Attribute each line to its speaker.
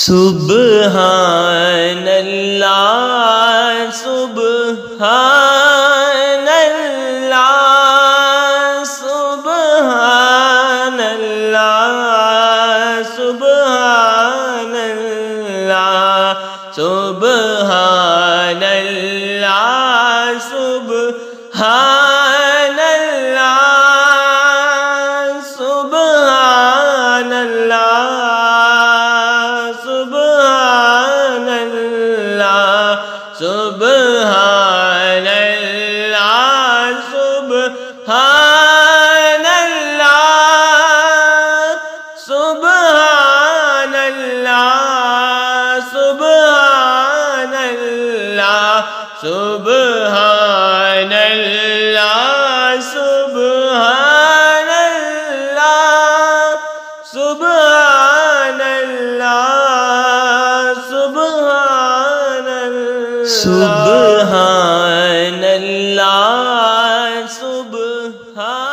Speaker 1: سبحان اللہ سبحان اللہ سبحان اللہ سبحان اللہ سبحان اللہ سبحان اللہ سبحان اللہ سبحان اللہ سبحان اللہ سبحان اللہ سبحان اللہ سبحان اللہ سبحان اللہ سبحان اللہ سبحان اللہ سبحان اللہ سبحان اللہ سبحان